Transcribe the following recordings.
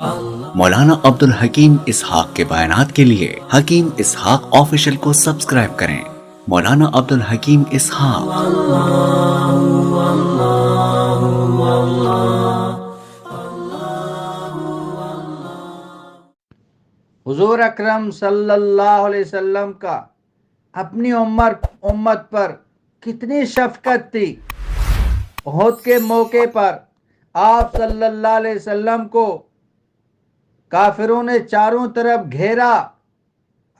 مولانا عبد الحکیم اسحاق کے بیانات کے لیے حکیم اسحاق آفیشل کو سبسکرائب کریں۔ مولانا عبد الحکیم اسحاق۔ حضور اکرم صلی اللہ علیہ وسلم کا اپنی امت پر کتنی شفقت تھی۔ احد کے موقع پر آپ صلی اللہ علیہ وسلم کو کافروں نے چاروں طرف گھیرا۔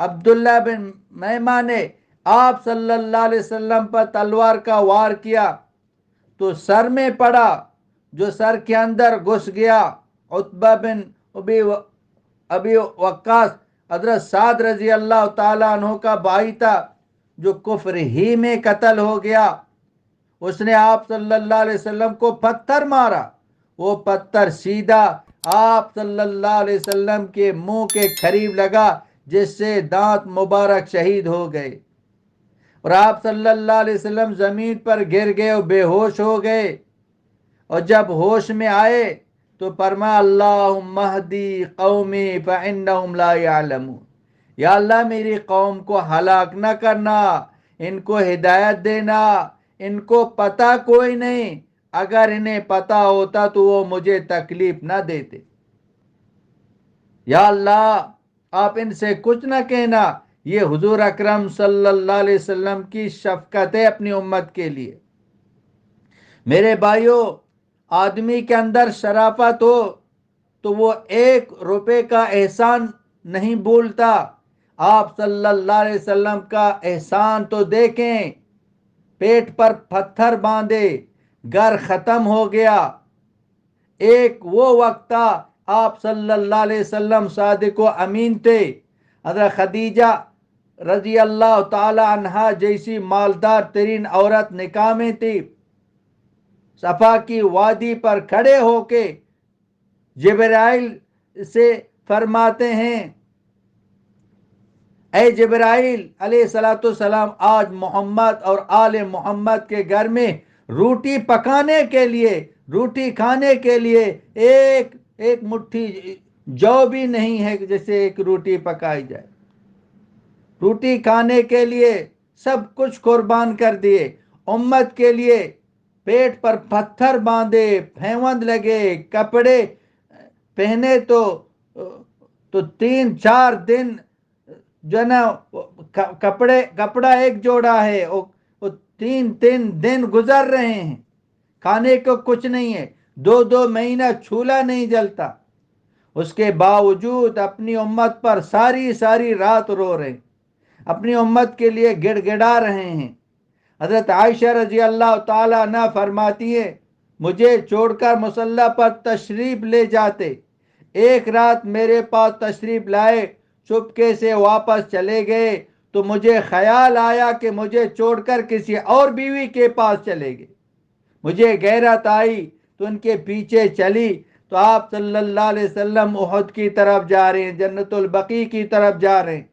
عبداللہ بن میمہ نے آپ صلی اللہ علیہ وسلم پر تلوار کا وار کیا تو سر میں پڑا، جو سر کے اندر گھس گیا۔ عتبہ بن ابی وقاص حضرت سعد رضی اللہ تعالیٰ عنہ کا بھائی تھا، جو کفر ہی میں قتل ہو گیا۔ اس نے آپ صلی اللہ علیہ وسلم کو پتھر مارا، وہ پتھر سیدھا آپ صلی اللہ علیہ وسلم کے منہ کے قریب لگا، جس سے دانت مبارک شہید ہو گئے، اور آپ صلی اللہ علیہ وسلم زمین پر گر گئے اور بے ہوش ہو گئے۔ اور جب ہوش میں آئے تو فرمایا اللہم اہدی قومی فانہم لا یعلمون، یا اللہ میری قوم کو ہلاک نہ کرنا، ان کو ہدایت دینا، ان کو پتہ کوئی نہیں، اگر انہیں پتہ ہوتا تو وہ مجھے تکلیف نہ دیتے۔ یا اللہ آپ ان سے کچھ نہ کہنا۔ یہ حضور اکرم صلی اللہ علیہ وسلم کی شفقت ہے اپنی امت کے لیے۔ میرے بھائیوں، آدمی کے اندر شرافت ہو تو وہ 1 روپے کا احسان نہیں بھولتا۔ آپ صلی اللہ علیہ وسلم کا احسان تو دیکھیں، پیٹ پر پتھر باندھے، گھر ختم ہو گیا۔ ایک وہ وقت تھا آپ صلی اللہ علیہ وسلم صادق و امین تھے، حضرت خدیجہ رضی اللہ تعالی عنہا جیسی مالدار ترین عورت نکاح میں تھی۔ صفا کی وادی پر کھڑے ہو کے جبرائیل سے فرماتے ہیں، اے جبرائیل علیہ السلام، آج محمد اور آل محمد کے گھر میں روٹی پکانے کے لیے، روٹی کھانے کے لیے ایک مٹھی جو بھی نہیں ہے جسے ایک روٹی پکائی جائے۔ روٹی کھانے کے لیے سب کچھ قربان کر دیے، امت کے لیے پیٹ پر پتھر باندھے، پھیوند لگے، کپڑے پہنے تو 3-4 دن جو نا کپڑا ایک جوڑا ہے، وہ 3 دن گزر رہے ہیں، کھانے کو کچھ نہیں ہے، 2 مہینہ چولہا نہیں جلتا۔ اس کے باوجود اپنی امت پر ساری رات رو رہے ہیں، اپنی امت کے لیے گڑ گڑا رہے ہیں۔ حضرت عائشہ رضی اللہ تعالیٰ عنہ فرماتی ہے، مجھے چھوڑ کر مصلی پر تشریف لے جاتے، ایک رات میرے پاس تشریف لائے، چپکے سے واپس چلے گئے تو مجھے خیال آیا کہ مجھے چھوڑ کر کسی اور بیوی کے پاس چلے گئے۔ مجھے غیرت آئی تو ان کے پیچھے چلی تو آپ صلی اللہ علیہ وسلم احد کی طرف جا رہے ہیں، جنت البقیع کی طرف جا رہے ہیں،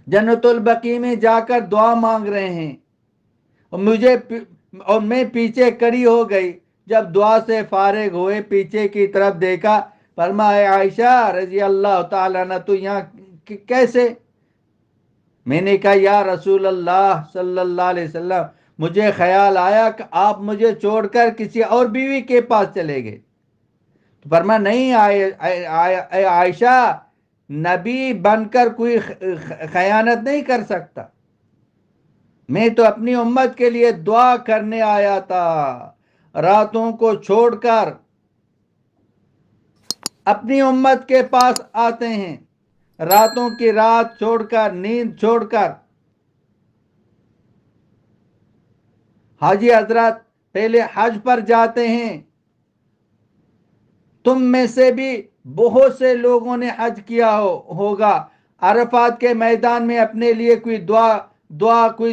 جنت البقیع میں جا کر دعا مانگ رہے ہیں، اور میں پیچھے کڑی ہو گئی۔ جب دعا سے فارغ ہوئے پیچھے کی طرف دیکھا، فرمایا عائشہ رضی اللہ تعالیٰ عنہ تو یہاں کیسے؟ میں نے کہا یا رسول اللہ صلی اللہ علیہ وسلم، مجھے خیال آیا کہ آپ مجھے چھوڑ کر کسی اور بیوی کے پاس چلے گئے۔ تو فرمایا نہیں عائشہ، نبی بن کر کوئی خیانت نہیں کر سکتا، میں تو اپنی امت کے لیے دعا کرنے آیا تھا۔ راتوں کو چھوڑ کر اپنی امت کے پاس آتے ہیں، راتوں کی رات چھوڑ کر، نیند چھوڑ کر۔ حاجی حضرات پہلے حج پر جاتے ہیں، تم میں سے بھی بہت سے لوگوں نے حج کیا ہوگا، عرفات کے میدان میں اپنے لیے کوئی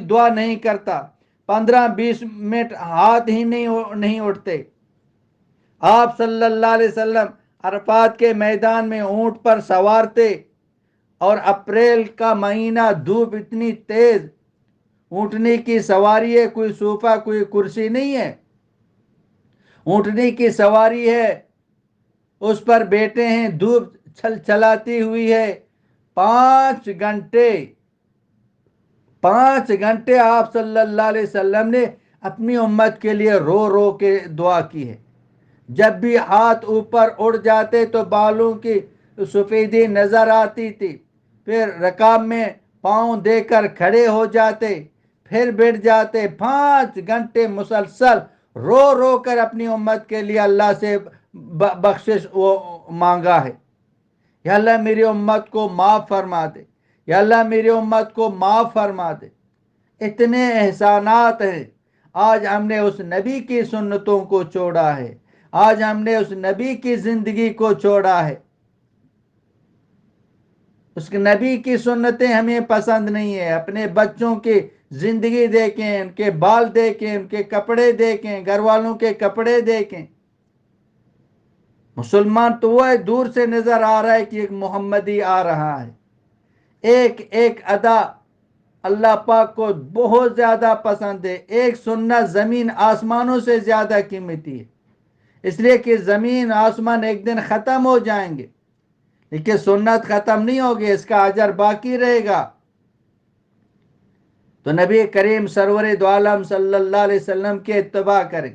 دعا نہیں کرتا، 15-20 منٹ ہاتھ ہی نہیں اٹھتے۔ آپ صلی اللہ علیہ وسلم عرفات کے میدان میں اونٹ پر سوار تھے، اور اپریل کا مہینہ، دھوپ اتنی تیز، اونٹنی کی سواری ہے، کوئی صوفہ کوئی کرسی نہیں ہے، اونٹنی کی سواری ہے، اس پر بیٹھے ہیں، دھوپ چلاتی ہوئی ہے، 5 گھنٹے آپ صلی اللہ علیہ وسلم نے اپنی امت کے لیے رو رو کے دعا کی ہے۔ جب بھی ہاتھ اوپر اڑ جاتے تو بالوں کی سفیدی نظر آتی تھی، پھر رکاب میں پاؤں دے کر کھڑے ہو جاتے، پھر بیٹھ جاتے۔ 5 گھنٹے مسلسل رو رو کر اپنی امت کے لیے اللہ سے بخشش مانگا ہے۔ یا اللہ میری امت کو معاف فرما دے، یا اللہ میری امت کو معاف فرما دے۔ اتنے احسانات ہیں۔ آج ہم نے اس نبی کی سنتوں کو چھوڑا ہے، آج ہم نے اس نبی کی زندگی کو چھوڑا ہے۔ اس نبی کی سنتیں ہمیں پسند نہیں ہیں۔ اپنے بچوں کی زندگی دیکھیں، ان کے بال دیکھیں، ان کے کپڑے دیکھیں، گھر والوں کے کپڑے دیکھیں۔ مسلمان تو وہ ہے، دور سے نظر آ رہا ہے کہ ایک محمدی آ رہا ہے۔ ایک ایک ادا اللہ پاک کو بہت زیادہ پسند ہے۔ ایک سنت زمین آسمانوں سے زیادہ قیمتی ہے، اس لیے کہ زمین آسمان ایک دن ختم ہو جائیں گے، لیکن سنت ختم نہیں ہوگی، اس کا اجر باقی رہے گا۔ تو نبی کریم سرور دو عالم صلی اللہ علیہ وسلم کے اتباع کریں،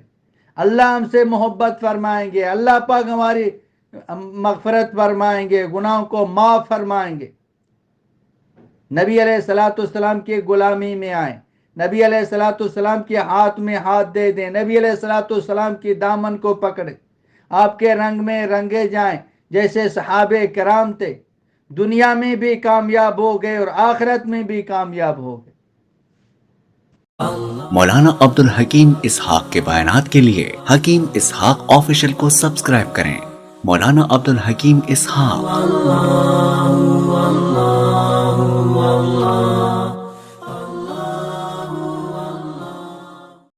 اللہ ہم سے محبت فرمائیں گے، اللہ پاک ہماری مغفرت فرمائیں گے، گناہوں کو معاف فرمائیں گے۔ نبی علیہ السلام کی غلامی میں آئیں، نبی علیہ السلام کے ہاتھ میں ہاتھ دے دیں، نبی علیہ السلام کی دامن کو پکڑیں، آپ کے رنگ میں رنگے جائیں جیسے صحابہ کرام تھے، دنیا میں بھی کامیاب ہو گئے اور آخرت میں بھی کامیاب ہو گئے۔ مولانا عبد الحکیم اسحاق کے بیانات کے لیے حکیم اسحاق آفیشل کو سبسکرائب کریں۔ مولانا عبد الحکیم اسحاق